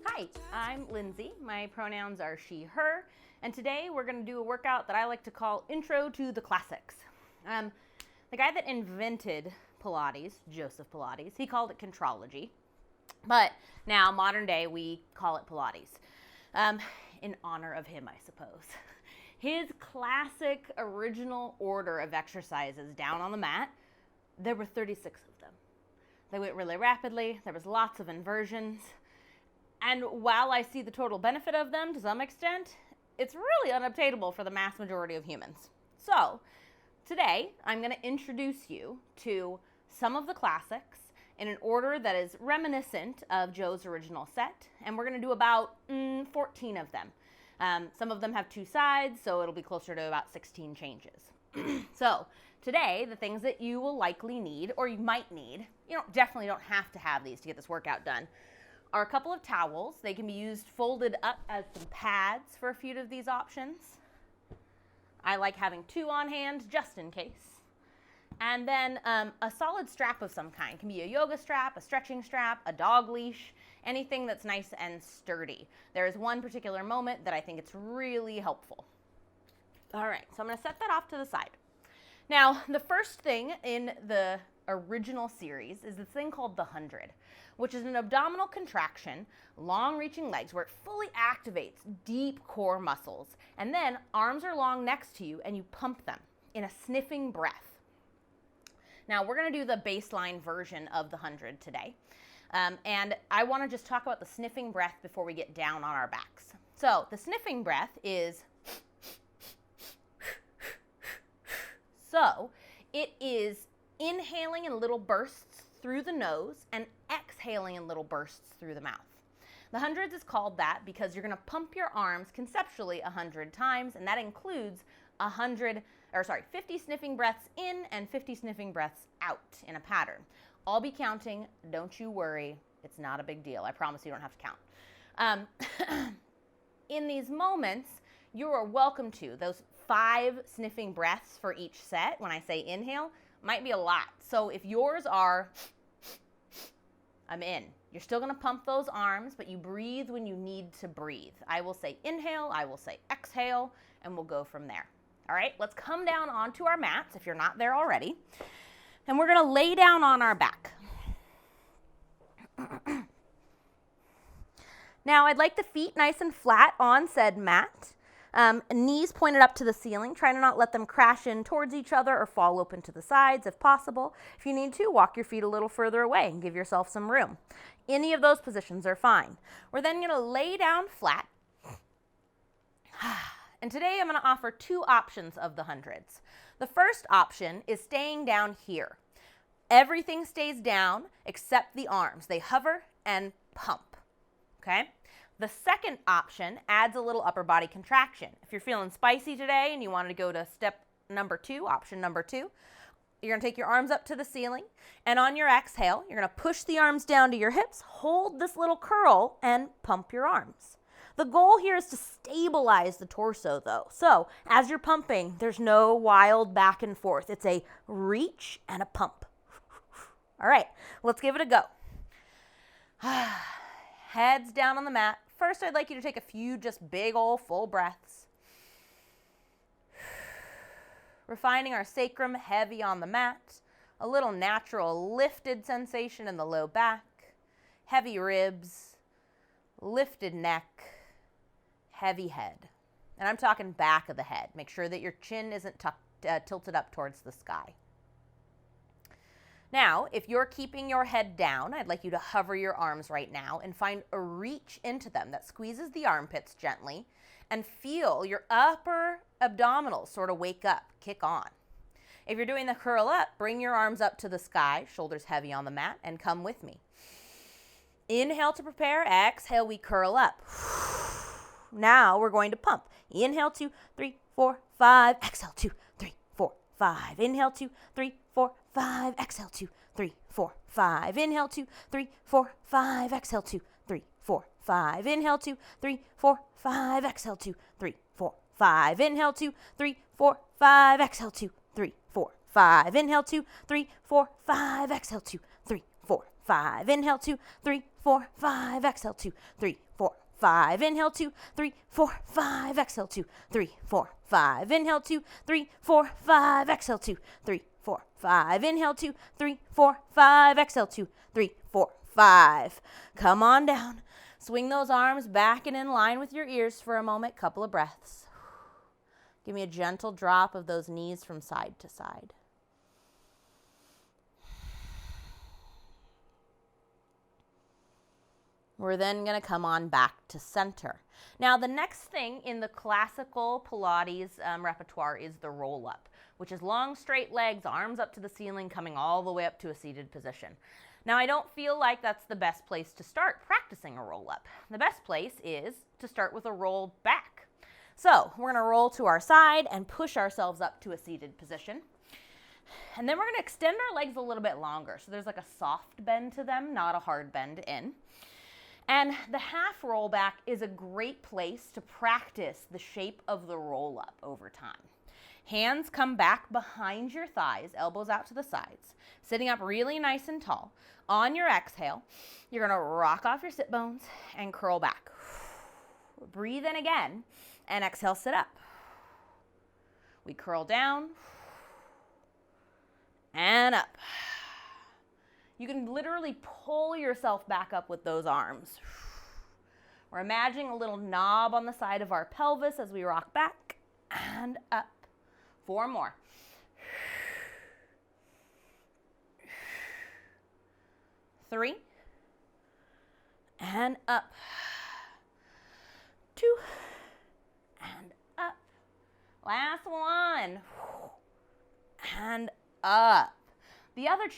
Hi, I'm Lyndsie. My pronouns are she, her, and today we're going to do a workout that I like to call Intro to the Classics. The guy that invented Pilates, Joseph Pilates, he called it contrology, but now modern day we call it Pilates, in honor of him, I suppose. His classic original order of exercises down on the mat, there were 36 of them. They went really rapidly, there was lots of inversions, and while I see the total benefit of them to some extent, it's really unobtainable for the mass majority of humans. So, today I'm going to introduce you to some of the classics in an order that is reminiscent of Joe's original set, and we're going to do about 14 of them. Some of them have two sides, so it'll be closer to about 16 changes. So, today, the things that you will likely need, or you might need, definitely don't have to have these to get this workout done, are a couple of towels. They can be used folded up as some pads for a few of these options. I like having two on hand just in case. And then a solid strap of some kind. It can be a yoga strap, a stretching strap, a dog leash, anything that's nice and sturdy. There is one particular moment that I think it's really helpful. All right, so I'm going to set that off to the side. Now, the first thing in the original series is this thing called the 100, which is an abdominal contraction, long-reaching legs, where it fully activates deep core muscles. And then arms are long next to you, and you pump them in a sniffing breath. Now, we're going to do the baseline version of the 100 today. And I want to just talk about the sniffing breath before we get down on our backs. So the sniffing breath is... So it is inhaling in little bursts through the nose and exhaling in little bursts through the mouth. The hundreds is called that because you're going to pump your arms conceptually 100 times, and that includes 50 sniffing breaths in and 50 sniffing breaths out in a pattern. I'll be counting. Don't you worry. It's not a big deal. I promise you don't have to count. In these moments, you are welcome to those 5 sniffing breaths for each set. When I say inhale, might be a lot. So if yours are, I'm in. You're still going to pump those arms, but you breathe when you need to breathe. I will say inhale, I will say exhale, and we'll go from there. All right, let's come down onto our mats if you're not there already. And we're going to lay down on our back. Now, I'd like the feet nice and flat on said mat. Knees pointed up to the ceiling. Try to not let them crash in towards each other or fall open to the sides if possible. If you need to, walk your feet a little further away and give yourself some room. Any of those positions are fine. We're then going to lay down flat. And today I'm going to offer 2 options of the hundreds. The first option is staying down here. Everything stays down except the arms. They hover and pump. Okay? The second option adds a little upper body contraction. If you're feeling spicy today and you wanted to go to step number 2, option number 2, you're going to take your arms up to the ceiling, and on your exhale, you're going to push the arms down to your hips, hold this little curl, and pump your arms. The goal here is to stabilize the torso, though. So as you're pumping, there's no wild back and forth. It's a reach and a pump. All right, let's give it a go. Heads down on the mat. First, I'd like you to take a few just big old full breaths. We're finding our sacrum heavy on the mat, a little natural lifted sensation in the low back, heavy ribs, lifted neck, heavy head. And I'm talking back of the head. Make sure that your chin isn't tilted up towards the sky. Now, if you're keeping your head down, I'd like you to hover your arms right now and find a reach into them that squeezes the armpits gently, and feel your upper abdominals sort of wake up, kick on. If you're doing the curl up, bring your arms up to the sky, shoulders heavy on the mat, and come with me. Inhale to prepare, exhale, we curl up. Now we're going to pump. Inhale, 2, 3, 4, 5, exhale, 2, 3, 4, 5. Inhale, 2, 3, 4, 5, exhale, 2, 3, 4, 5. Inhale, 2, 3, 4, 5, exhale, 2, 3, 4, 5. Inhale, 2, 3, 4, 5, exhale, 2, 3, 4, 5. Inhale, 2, 3, 4, 5, exhale, 2, 3, 4, 5. Inhale, 2, 3, 4, 5, exhale, 2, 3, 4, 5. Inhale, 2, 3, 4, 5, exhale, 2, 3, 4, 5, inhale, 2, 3, 4, 5, exhale, 2, 3, 4, 5, inhale, 2, 3, 4, 5, exhale, 2, 3, 4, 5, inhale, 2, 3, 4, 5, exhale, 2, 3, 4, 5. Come on down. Swing those arms back and in line with your ears for a moment, couple of breaths. Give me a gentle drop of those knees from side to side. We're then going to come on back to center. Now, the next thing in the classical Pilates repertoire is the roll-up, which is long, straight legs, arms up to the ceiling, coming all the way up to a seated position. Now, I don't feel like that's the best place to start practicing a roll-up. The best place is to start with a roll back. So, we're going to roll to our side and push ourselves up to a seated position. And then we're going to extend our legs a little bit longer. So, there's like a soft bend to them, not a hard bend in. And the half roll back is a great place to practice the shape of the roll up over time. Hands come back behind your thighs, elbows out to the sides, sitting up really nice and tall. On your exhale, you're going to rock off your sit bones and curl back. Breathe in again and exhale, sit up. We curl down and up. You can literally pull yourself back up with those arms. We're imagining a little knob on the side of our pelvis as we rock back and up. 4 more. 3 and up. 2 and up. Last one. And up. The other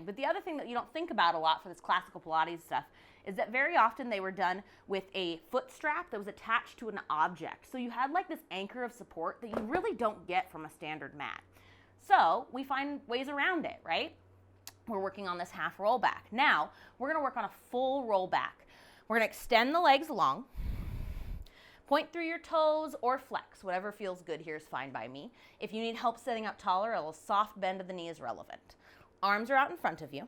but the other thing that you don't think about a lot for this classical Pilates stuff is that very often they were done with a foot strap that was attached to an object. So you had like this anchor of support that you really don't get from a standard mat. So we find ways around it, right? We're working on this half roll back. Now we're going to work on a full roll back. We're going to extend the legs long. Point through your toes or flex. Whatever feels good here is fine by me. If you need help sitting up taller, a little soft bend of the knee is relevant. Arms are out in front of you.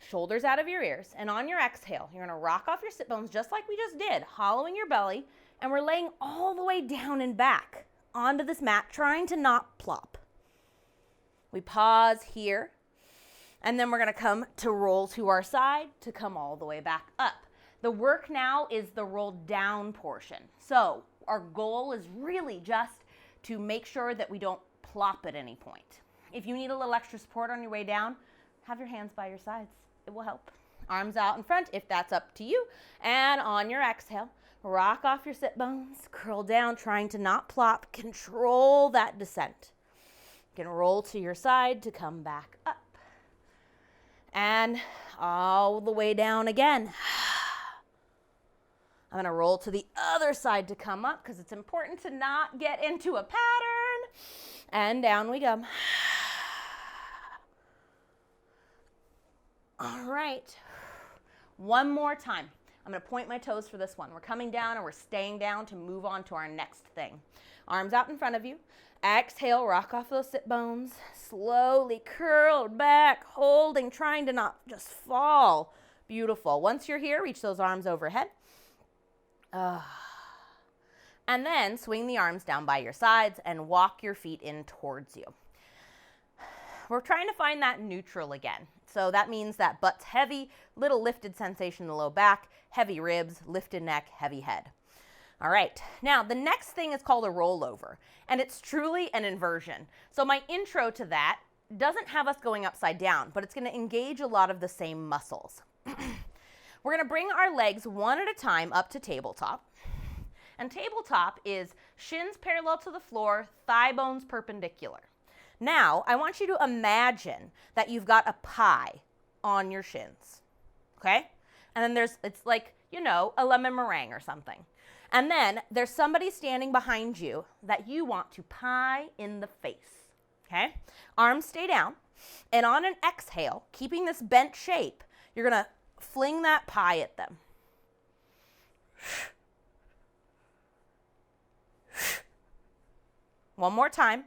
Shoulders out of your ears. And on your exhale, you're going to rock off your sit bones just like we just did, hollowing your belly. And we're laying all the way down and back onto this mat, trying to not plop. We pause here. And then we're going to come to roll to our side to come all the way back up. The work now is the roll down portion. So our goal is really just to make sure that we don't plop at any point. If you need a little extra support on your way down, have your hands by your sides. It will help. Arms out in front if that's up to you. And on your exhale, rock off your sit bones, curl down, trying to not plop. Control that descent. You can roll to your side to come back up. And all the way down again. I'm going to roll to the other side to come up because it's important to not get into a pattern. And down we go. All right. One more time. I'm going to point my toes for this one. We're coming down and we're staying down to move on to our next thing. Arms out in front of you. Exhale, rock off those sit bones. Slowly curl back, holding, trying to not just fall. Beautiful. Once you're here, reach those arms overhead. And then swing the arms down by your sides and walk your feet in towards you. We're trying to find that neutral again. So that means that butt's heavy, little lifted sensation in the low back, heavy ribs, lifted neck, heavy head. All right, now the next thing is called a rollover, and it's truly an inversion. So my intro to that doesn't have us going upside down, but it's going to engage a lot of the same muscles. We're going to bring our legs one at a time up to tabletop. And tabletop is shins parallel to the floor, thigh bones perpendicular. Now, I want you to imagine that you've got a pie on your shins, okay? And then it's like, a lemon meringue or something. And then there's somebody standing behind you that you want to pie in the face, okay? Arms stay down. And on an exhale, keeping this bent shape, you're going to fling that pie at them. One more time.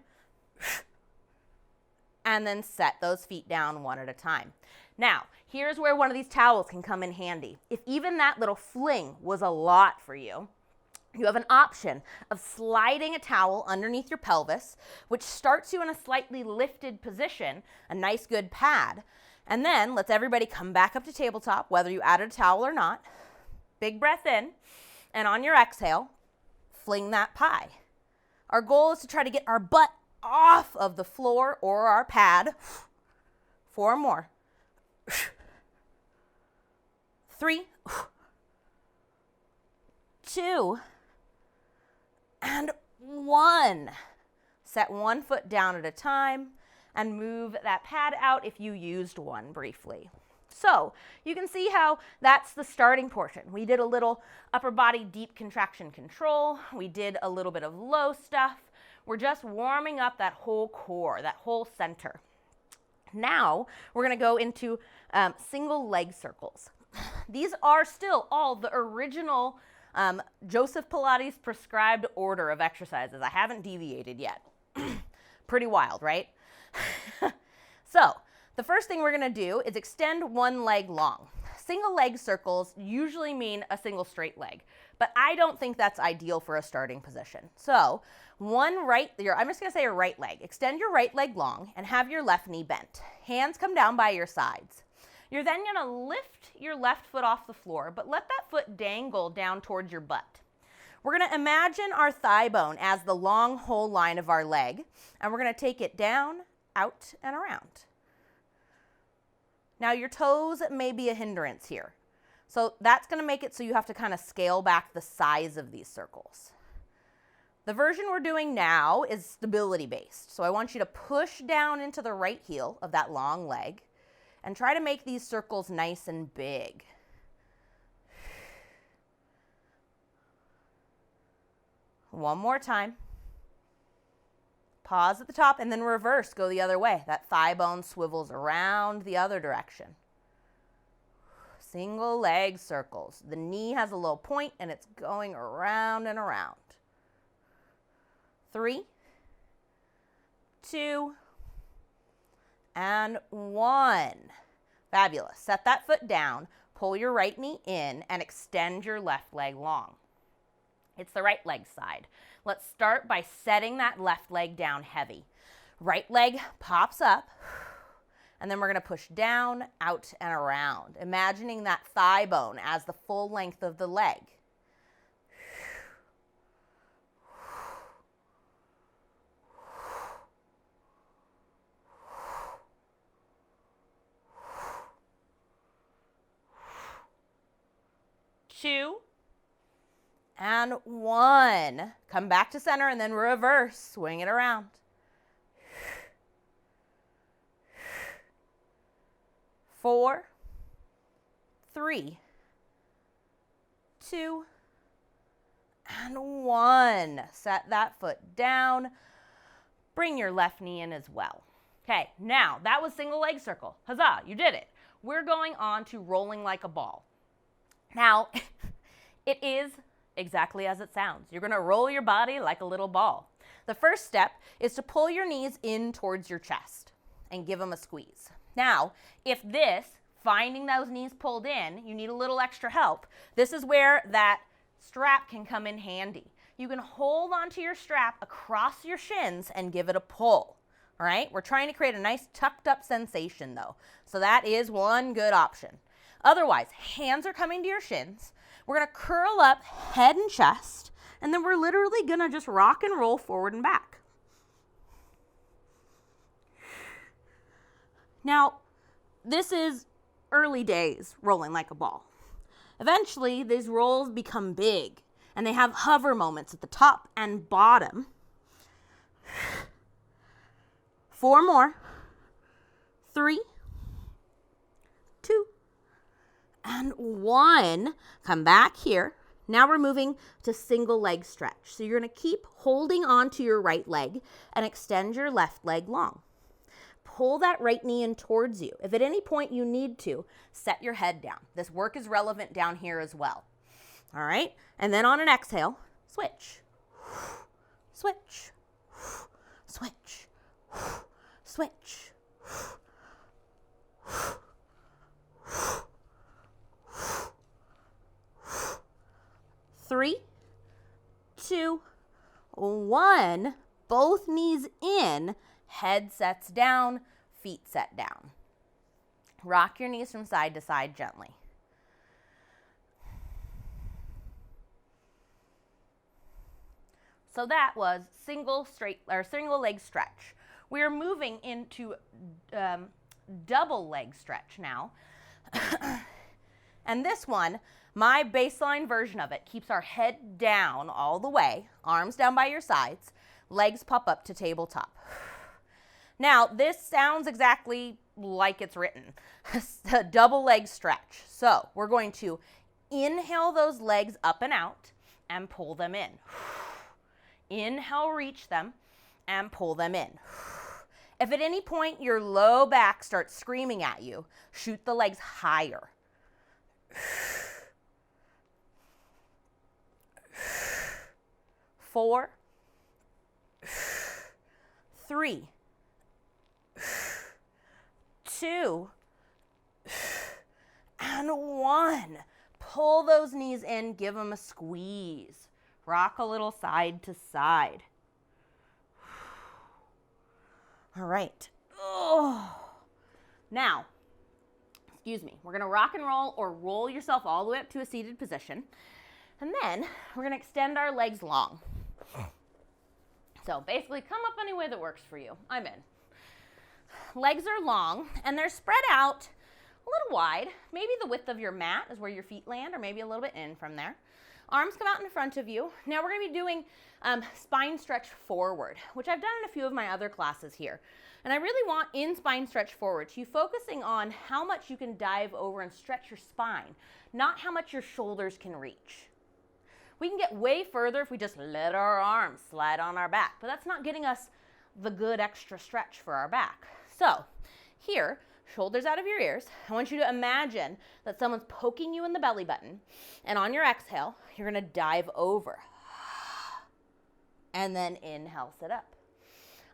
and then set those feet down one at a time. Now, here's where one of these towels can come in handy. If even that little fling was a lot for you, you have an option of sliding a towel underneath your pelvis, which starts you in a slightly lifted position, a nice good pad, and then lets everybody come back up to tabletop, whether you added a towel or not. Big breath in, and on your exhale, fling that pie. Our goal is to try to get our butt off of the floor or our pad. 4 more. 3, 2, and 1. Set one foot down at a time and move that pad out if you used one briefly. So you can see how that's the starting portion. We did a little upper body deep contraction control. We did a little bit of low stuff. We're just warming up that whole core, that whole center. Now we're going to go into single leg circles. These are still all the original Joseph Pilates prescribed order of exercises. I haven't deviated yet. Pretty wild, right? So the first thing we're going to do is extend one leg long. Single leg circles usually mean a single straight leg, but I don't think that's ideal for a starting position. So I'm just going to say your right leg. Extend your right leg long and have your left knee bent. Hands come down by your sides. You're then going to lift your left foot off the floor, but let that foot dangle down towards your butt. We're going to imagine our thigh bone as the long whole line of our leg, and we're going to take it down, out, and around. Now your toes may be a hindrance here. So that's going to make it so you have to kind of scale back the size of these circles. The version we're doing now is stability based. So I want you to push down into the right heel of that long leg and try to make these circles nice and big. One more time. Pause at the top and then reverse, go the other way. That thigh bone swivels around the other direction. Single leg circles. The knee has a low point and it's going around and around. 3, 2, and 1. Fabulous. Set that foot down, pull your right knee in, and extend your left leg long. It's the right leg side. Let's start by setting that left leg down heavy. Right leg pops up, and then we're going to push down, out, and around, imagining that thigh bone as the full length of the leg. Two, and 1. Come back to center and then reverse. Swing it around. 4, 3, 2, and 1. Set that foot down. Bring your left knee in as well. Okay, now that was single leg circle. Huzzah, you did it. We're going on to rolling like a ball. Now, it is exactly as it sounds. You're going to roll your body like a little ball. The first step is to pull your knees in towards your chest and give them a squeeze. Now, if finding those knees pulled in, you need a little extra help, this is where that strap can come in handy. You can hold onto your strap across your shins and give it a pull. All right? We're trying to create a nice tucked up sensation though. So that is one good option. Otherwise, hands are coming to your shins. We're going to curl up head and chest, and then we're literally going to just rock and roll forward and back. Now, this is early days rolling like a ball. Eventually, these rolls become big, and they have hover moments at the top and bottom. 4 more. 3, 2, and 1. Come back here. Now we're moving to single leg stretch. So you're going to keep holding on to your right leg and extend your left leg long. Pull that right knee in towards you. If at any point you need to, set your head down. This work is relevant down here as well. All right? And then on an exhale, switch. Switch. Switch. Switch. 1, both knees in, head sets down, feet set down. Rock your knees from side to side gently. So that was single leg stretch. We're moving into double leg stretch now. And this one, my baseline version of it, keeps our head down all the way, arms down by your sides, legs pop up to tabletop. Now, this sounds exactly like it's written, a double leg stretch. So we're going to inhale those legs up and out and pull them in. Inhale, reach them, and pull them in. If at any point your low back starts screaming at you, shoot the legs higher. 4, 3, 2, and 1. Pull those knees in, give them a squeeze. Rock a little side to side. All right. Now, we're going to rock and roll or roll yourself all the way up to a seated position. And then we're going to extend our legs long. So basically, come up any way that works for you. I'm in. Legs are long, and they're spread out a little wide. Maybe the width of your mat is where your feet land, or maybe a little bit in from there. Arms come out in front of you. Now we're going to be doing spine stretch forward, which I've done in a few of my other classes here. And I really want in spine stretch forward you focusing on how much you can dive over and stretch your spine, not how much your shoulders can reach. We can get way further if we just let our arms slide on our back, but that's not getting us the good extra stretch for our back. So here, shoulders out of your ears. I want you to imagine that someone's poking you in the belly button, and on your exhale, you're going to dive over. And then inhale, sit up.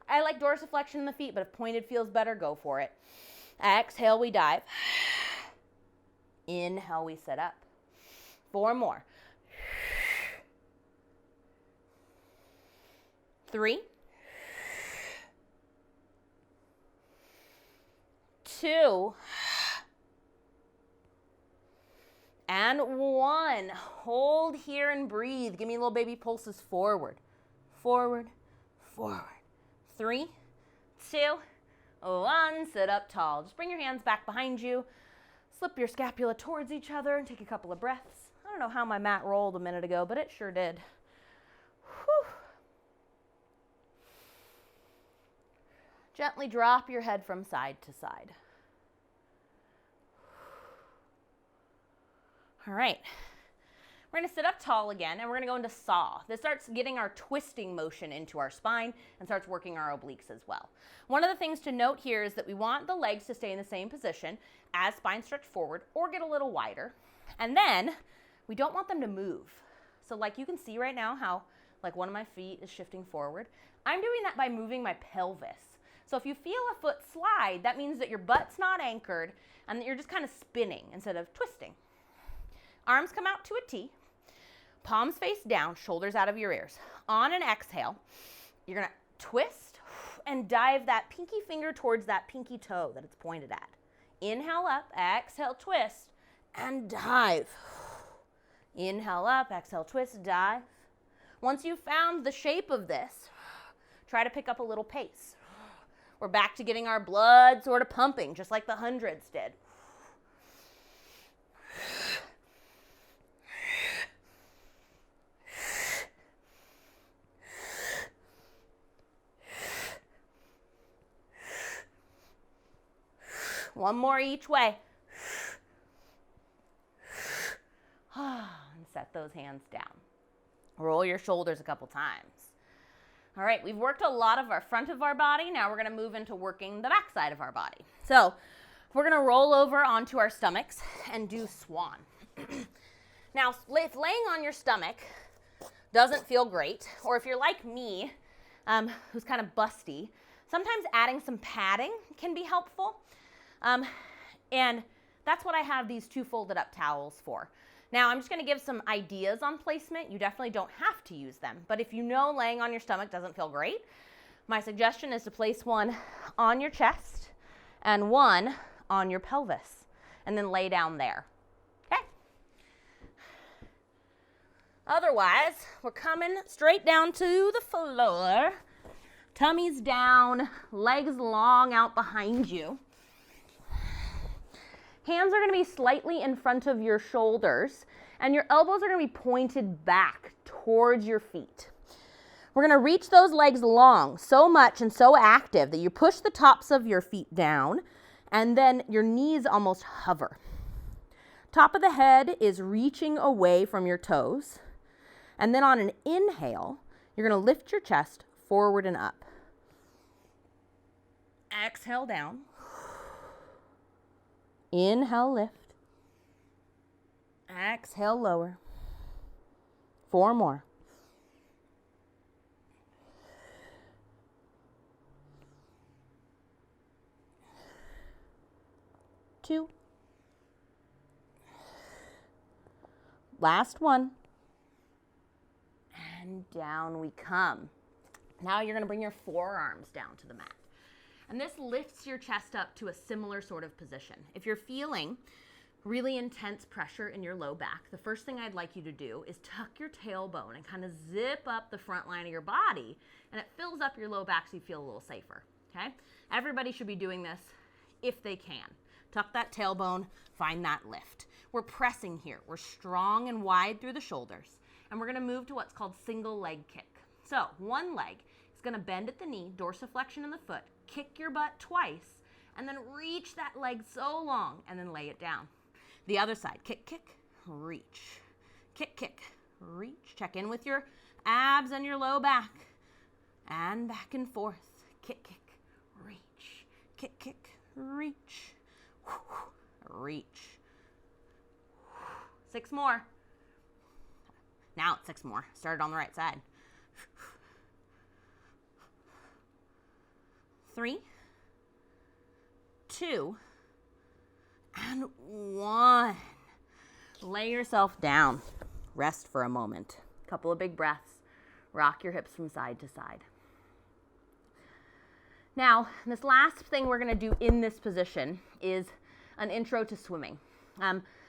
I like dorsiflexion in the feet, but if pointed feels better, go for it. Exhale, we dive. Inhale, we sit up. 4 more. 3, 2, and 1. Hold here and breathe. Give me little baby pulses forward, forward, forward. 3, 2, 1. Sit up tall. Just bring your hands back behind you. Slip your scapula towards each other and take a couple of breaths. I don't know how my mat rolled a minute ago, but it sure did. Whew. Gently drop your head from side to side. All right. We're going to sit up tall again, and we're going to go into saw. This starts getting our twisting motion into our spine and starts working our obliques as well. One of the things to note here is that we want the legs to stay in the same position as spine stretch forward or get a little wider. And then we don't want them to move. So like you can see right now how like one of my feet is shifting forward. I'm doing that by moving my pelvis. So if you feel a foot slide, that means that your butt's not anchored and that you're just kind of spinning instead of twisting. Arms come out to a T. Palms face down, shoulders out of your ears. On an exhale, you're going to twist and dive that pinky finger towards that pinky toe that it's pointed at. Inhale up, exhale, twist, and dive. Inhale up, exhale, twist, dive. Once you've found the shape of this, try to pick up a little pace. We're back to getting our blood sort of pumping, just like the hundreds did. One more each way. And set those hands down. Roll your shoulders a couple times. All right, we've worked a lot of our front of our body. Now we're going to move into working the back side of our body. So we're going to roll over onto our stomachs and do swan. Now, if laying on your stomach doesn't feel great, or if you're like me, who's kind of busty, sometimes adding some padding can be helpful. And that's what I have these 2 folded up towels for. Now, I'm just going to give some ideas on placement. You definitely don't have to use them, but if you know laying on your stomach doesn't feel great, my suggestion is to place one on your chest and one on your pelvis, and then lay down there, okay? Otherwise, we're coming straight down to the floor, tummy's down, legs long out behind you. Hands are going to be slightly in front of your shoulders, and your elbows are going to be pointed back towards your feet. We're going to reach those legs long, so much and so active that you push the tops of your feet down, and then your knees almost hover. Top of the head is reaching away from your toes, and then on an inhale, you're going to lift your chest forward and up. Exhale down. Inhale, lift. Exhale, lower. 4 more. 2. Last one. And down we come. Now you're going to bring your forearms down to the mat. And this lifts your chest up to a similar sort of position. If you're feeling really intense pressure in your low back, the first thing I'd like you to do is tuck your tailbone and kind of zip up the front line of your body, and it fills up your low back so you feel a little safer, okay? Everybody should be doing this if they can. Tuck that tailbone, find that lift. We're pressing here. We're strong and wide through the shoulders, and we're gonna move to what's called single leg kick. So one leg is gonna bend at the knee, dorsiflexion in the foot, kick your butt twice, and then reach that leg so long, and then lay it down. The other side, kick, kick, reach. Kick, kick, reach. Check in with your abs and your low back. And back and forth. Kick, kick, reach. Kick, kick, reach. Reach. 6 more. Now it's 6 more. Started on the right side. 3, 2, and 1. Lay yourself down. Rest for a moment. Couple of big breaths. Rock your hips from side to side. Now, this last thing we're going to do in this position is an intro to swimming.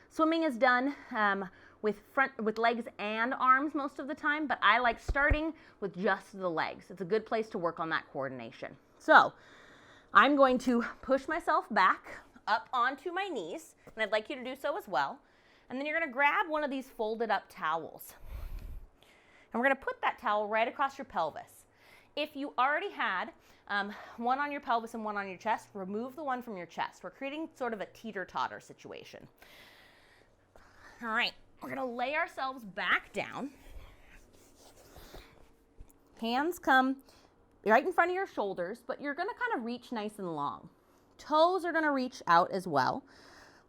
Swimming is done with legs and arms most of the time, but I like starting with just the legs. It's a good place to work on that coordination. So I'm going to push myself back up onto my knees, and I'd like you to do so as well. And then you're going to grab one of these folded up towels. And we're going to put that towel right across your pelvis. If you already had one on your pelvis and one on your chest, remove the one from your chest. We're creating sort of a teeter-totter situation. All right, we're going to lay ourselves back down. Hands come right in front of your shoulders, but you're going to kind of reach nice and long. Toes are going to reach out as well.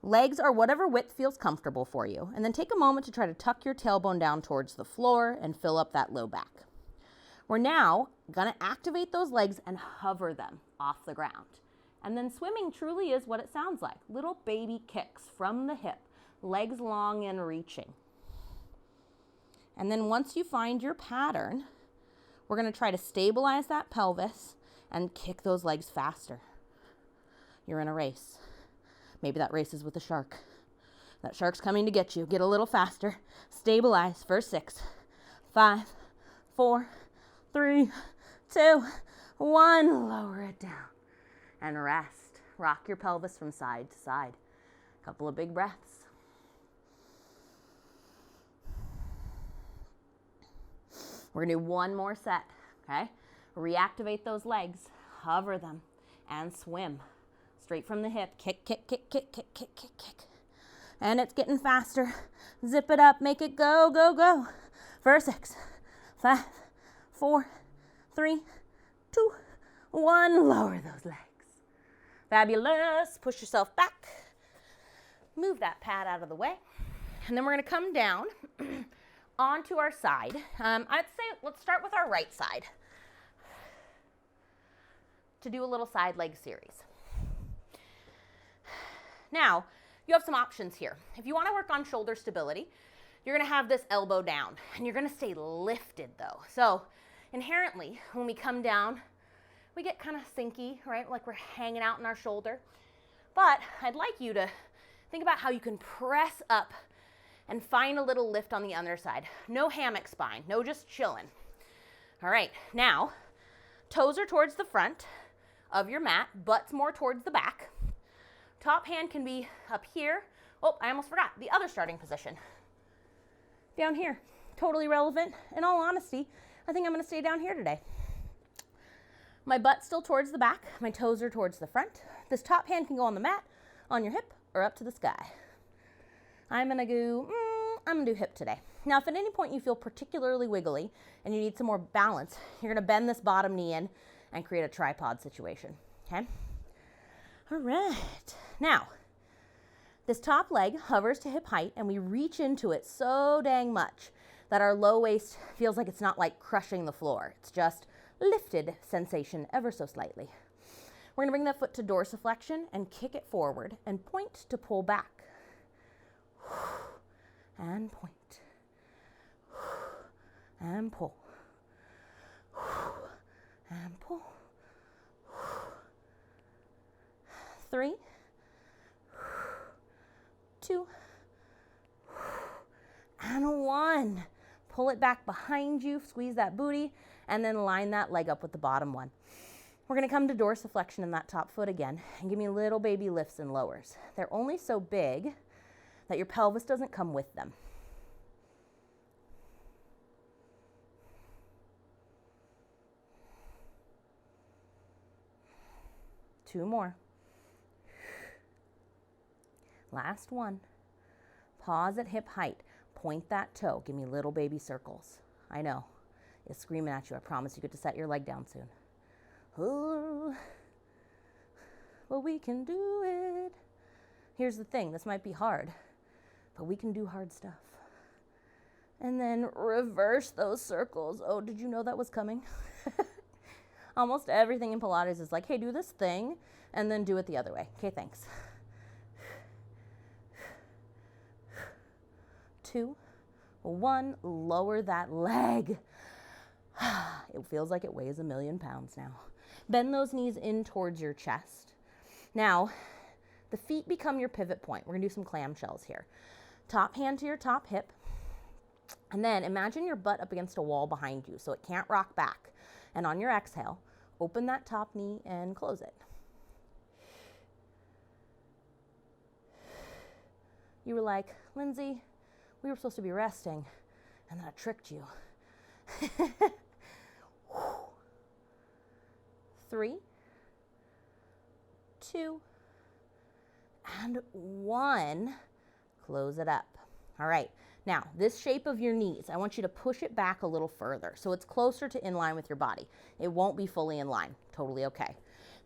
Legs are whatever width feels comfortable for you. And then take a moment to try to tuck your tailbone down towards the floor and fill up that low back. We're now going to activate those legs and hover them off the ground. And then swimming truly is what it sounds like. Little baby kicks from the hip, legs long and reaching. And then once you find your pattern, we're going to try to stabilize that pelvis and kick those legs faster. You're in a race. Maybe that race is with a shark. That shark's coming to get you. Get a little faster. Stabilize for 6, 5, 4, 3, 2, 1. Lower it down and rest. Rock your pelvis from side to side. Couple of big breaths. We're gonna do one more set, okay? Reactivate those legs, hover them, and swim. Straight from the hip, kick, kick, kick, kick, kick, kick, kick, kick. And it's getting faster. Zip it up, make it go, go, go. For 6, 5, 4, 3, 2, 1. Lower those legs. Fabulous. Push yourself back. Move that pad out of the way. And then we're gonna come down onto our side. I'd say let's start with our right side to do a little side leg series. Now, you have some options here. If you want to work on shoulder stability, you're going to have this elbow down, and you're going to stay lifted though. So inherently, when we come down, we get kind of sinky, right? Like we're hanging out in our shoulder. But I'd like you to think about how you can press up and find a little lift on the other side. No hammock spine, no just chilling. All right, now, toes are towards the front of your mat, butt's more towards the back. Top hand can be up here. Oh, I almost forgot, the other starting position. Down here, totally relevant. In all honesty, I think I'm gonna stay down here today. My butt's still towards the back, my toes are towards the front. This top hand can go on the mat, on your hip, or up to the sky. I'm gonna do hip today. Now, if at any point you feel particularly wiggly and you need some more balance, you're gonna bend this bottom knee in and create a tripod situation, okay? All right, now, this top leg hovers to hip height and we reach into it so dang much that our low waist feels like it's not like crushing the floor. It's just lifted sensation ever so slightly. We're gonna bring that foot to dorsiflexion and kick it forward and point to pull back. And point. And pull. And pull. 3, 2, and 1. Pull it back behind you, squeeze that booty, and then line that leg up with the bottom one. We're gonna come to dorsiflexion in that top foot again and give me little baby lifts and lowers. They're only so big that your pelvis doesn't come with them. Two more. Last one. Pause at hip height. Point that toe. Give me little baby circles. I know. It's screaming at you. I promise you get to set your leg down soon. Oh, well, we can do it. Here's the thing. This might be hard, but we can do hard stuff. And then reverse those circles. Oh, did you know that was coming? Almost everything in Pilates is like, hey, do this thing, and then do it the other way. Okay, thanks. 2, 1, lower that leg. It feels like it weighs 1,000,000 pounds now. Bend those knees in towards your chest. Now, the feet become your pivot point. We're gonna do some clamshells here. Top hand to your top hip, and then imagine your butt up against a wall behind you so it can't rock back. And on your exhale, open that top knee and close it. You were like, Lyndsie, we were supposed to be resting, and then I tricked you. 3, 2, and 1. Close it up. All right. Now, this shape of your knees, I want you to push it back a little further so it's closer to in line with your body. It won't be fully in line. Totally okay.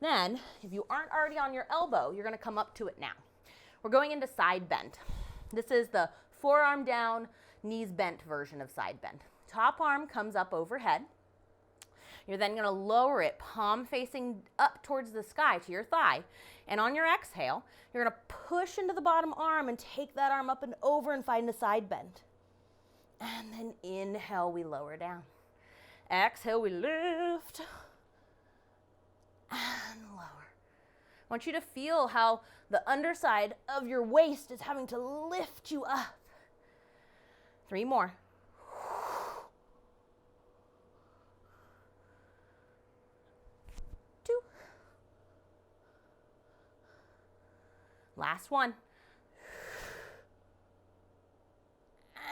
Then, if you aren't already on your elbow, you're going to come up to it now. We're going into side bend. This is the forearm down, knees bent version of side bend. Top arm comes up overhead. You're then going to lower it, palm facing up towards the sky to your thigh. And on your exhale, you're going to push into the bottom arm and take that arm up and over and find a side bend. And then inhale, we lower down. Exhale, we lift. And lower. I want you to feel how the underside of your waist is having to lift you up. 3 more. Last one.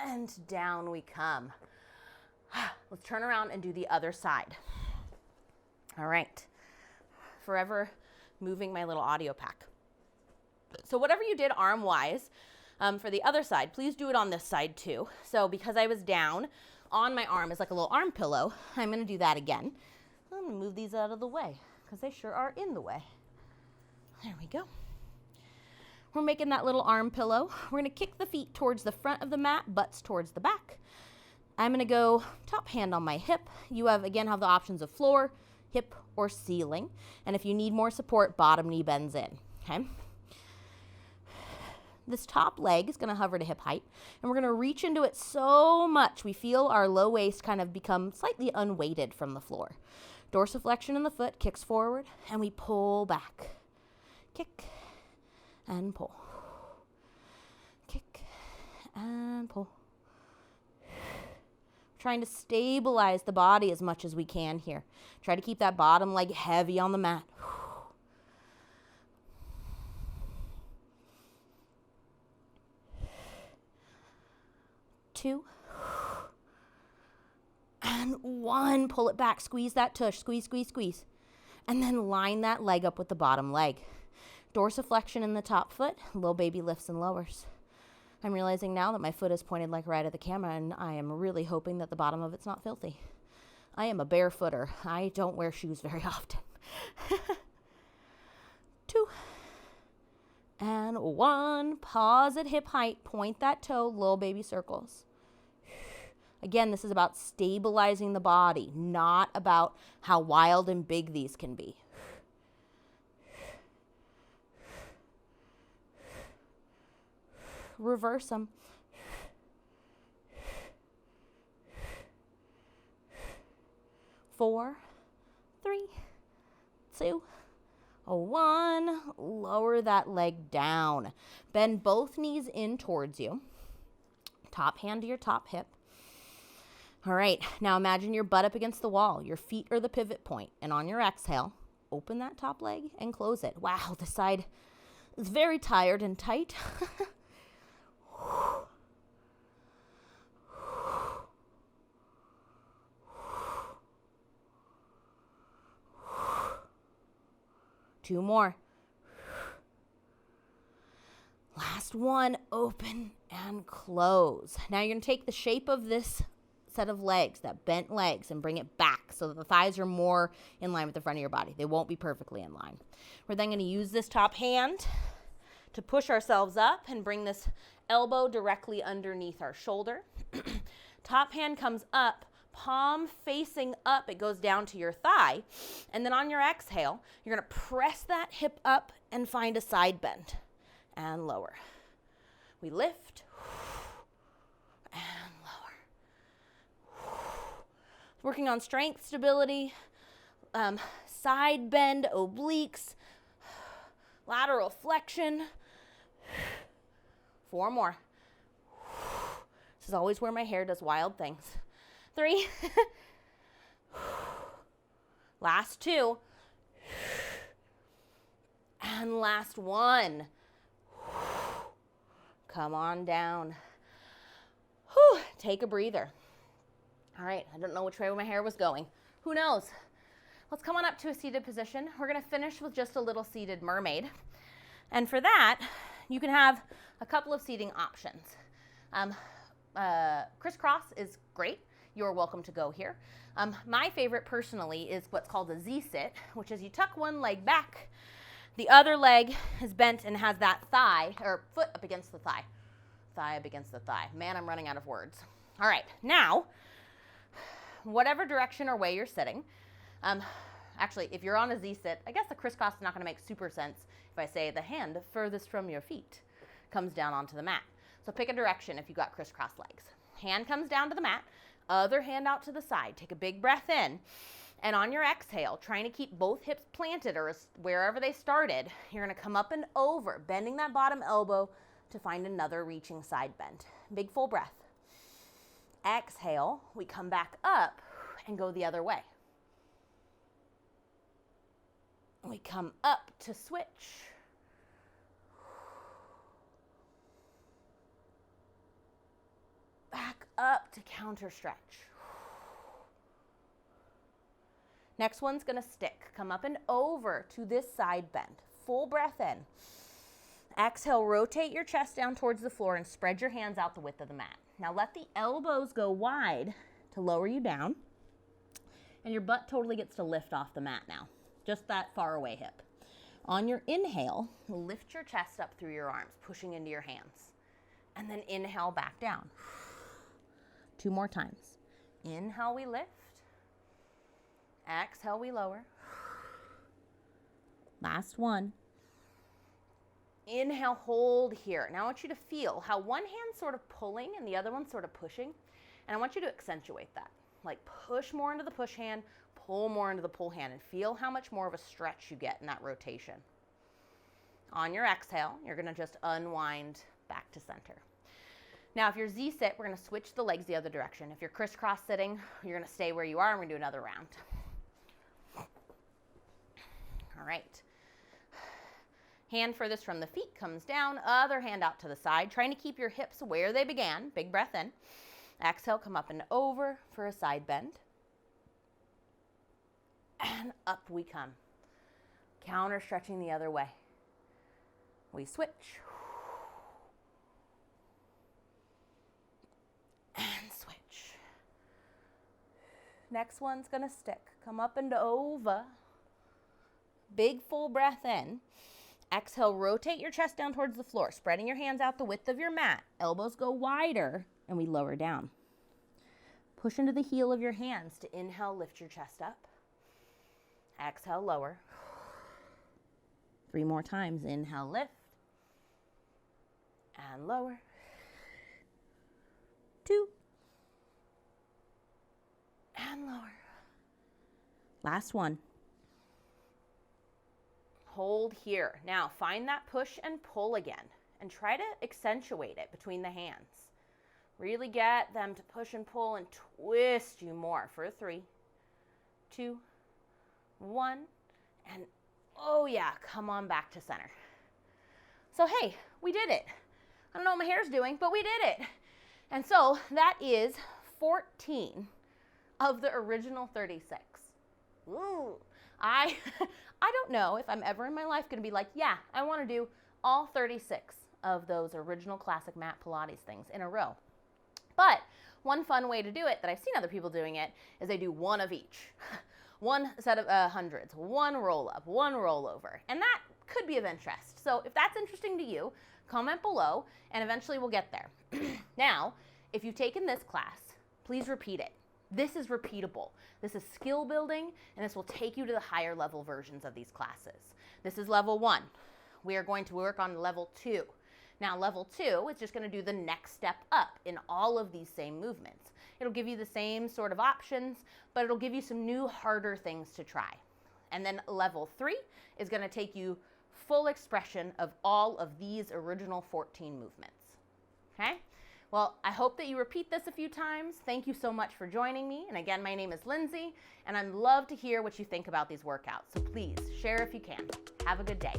And down we come. Let's turn around and do the other side. All right. Forever moving my little audio pack. So whatever you did arm-wise for the other side, please do it on this side too. So because I was down, on my arm is like a little arm pillow. I'm going to do that again. I'm going to move these out of the way because they sure are in the way. There we go. We're making that little arm pillow. We're gonna kick the feet towards the front of the mat, butts towards the back. I'm gonna go top hand on my hip. You have the options of floor, hip, or ceiling. And if you need more support, bottom knee bends in, okay? This top leg is going to hover to hip height, and we're going to reach into it so much we feel our low waist kind of become slightly unweighted from the floor. Dorsiflexion in the foot, kicks forward, and we pull back. Kick and pull. Kick and pull. Trying to stabilize the body as much as we can here. Try to keep that bottom leg heavy on the mat. 2 and 1. Pull it back. Squeeze that tush. Squeeze, squeeze, squeeze. And then line that leg up with the bottom leg. Dorsiflexion in the top foot. Little baby lifts and lowers. I'm realizing now that my foot is pointed like right at the camera, and I am really hoping that the bottom of it's not filthy. I am a barefooter. I don't wear shoes very often. 2 and 1. Pause at hip height. Point that toe. Little baby circles. Again, this is about stabilizing the body, not about how wild and big these can be. Reverse them. 4, 3, 2, 1. Lower that leg down. Bend both knees in towards you. Top hand to your top hip. All right, now imagine your butt up against the wall. Your feet are the pivot point. And on your exhale, open that top leg and close it. Wow, this side is very tired and tight. 2 more. Last one, open and close. Now you're going to take the shape of this set of legs, that bent legs, and bring it back so that the thighs are more in line with the front of your body. They won't be perfectly in line. We're then going to use this top hand to push ourselves up and bring this elbow directly underneath our shoulder. Top hand comes up, palm facing up. It goes down to your thigh. And then on your exhale, you're going to press that hip up and find a side bend and lower. We lift and lower. Working on strength, stability, side bend, obliques, lateral flexion. 4 more. This is always where my hair does wild things. 3. Last 2. And last 1. Come on down. Whew. Take a breather. All right, I don't know which way my hair was going. Who knows? Let's come on up to a seated position. We're going to finish with just a little seated mermaid. And for that, you can have a couple of seating options. Crisscross is great. You're welcome to go here. My favorite personally is what's called a Z-sit, which is you tuck one leg back, the other leg is bent and has that thigh, or foot up against the thigh. Thigh up against the thigh. Man, I'm running out of words. All right, now, whatever direction or way you're sitting, actually, if you're on a Z-sit, I guess the crisscross is not going to make super sense if I say the hand furthest from your feet comes down onto the mat. So pick a direction if you've got crisscross legs. Hand comes down to the mat, other hand out to the side. Take a big breath in. And on your exhale, trying to keep both hips planted or wherever they started, you're going to come up and over, bending that bottom elbow to find another reaching side bend. Big full breath. Exhale, we come back up and go the other way. We come up to switch. Back up to counter stretch. Next one's going to stick. Come up and over to this side bend. Full breath in. Exhale, rotate your chest down towards the floor and spread your hands out the width of the mat. Now let the elbows go wide to lower you down. And your butt totally gets to lift off the mat now. Just that far away hip. On your inhale, lift your chest up through your arms, pushing into your hands. And then inhale back down. 2 more times. Inhale, we lift. Exhale, we lower. Last one. Inhale, hold here. Now I want you to feel how one hand's sort of pulling and the other one's sort of pushing. And I want you to accentuate that. Like push more into the push hand, pull more into the pull hand, and feel how much more of a stretch you get in that rotation. On your exhale, you're gonna just unwind back to center. Now, if you're Z-sit, we're gonna switch the legs the other direction. If you're crisscross sitting, you're gonna stay where you are and we're gonna do another round. All right. Hand furthest from the feet comes down, other hand out to the side, trying to keep your hips where they began. Big breath in. Exhale, come up and over for a side bend. And up we come. Counter stretching the other way. We switch. And switch. Next one's gonna stick. Come up and over. Big full breath in. Exhale, rotate your chest down towards the floor, spreading your hands out the width of your mat. Elbows go wider, and we lower down. Push into the heel of your hands to inhale, lift your chest up. Exhale, lower. 3 more times. Inhale, lift. And lower. 2. And lower. Last one. Hold here. Now find that push and pull again and try to accentuate it between the hands. Really get them to push and pull and twist you more for 3, 2, 1, and oh yeah, come on back to center. So hey, we did it. I don't know what my hair's doing, but we did it. And so that is 14 of the original 36. Ooh, I don't know if I'm ever in my life going to be like, yeah, I want to do all 36 of those original classic mat Pilates things in a row. But one fun way to do it that I've seen other people doing it is they do one of each. One set of hundreds, one roll up, one rollover. And that could be of interest. So if that's interesting to you, comment below and eventually we'll get there. Now, if you've taken this class, please repeat it. This is repeatable. This is skill building, and this will take you to the higher level versions of these classes. This is level 1. We are going to work on level 2. Now, level 2 is just going to do the next step up in all of these same movements. It'll give you the same sort of options, but it'll give you some new, harder things to try. And then level 3 is going to take you full expression of all of these original 14 movements. Okay? Well, I hope that you repeat this a few times. Thank you so much for joining me. And again, my name is Lyndsie, and I'd love to hear what you think about these workouts. So please share if you can. Have a good day.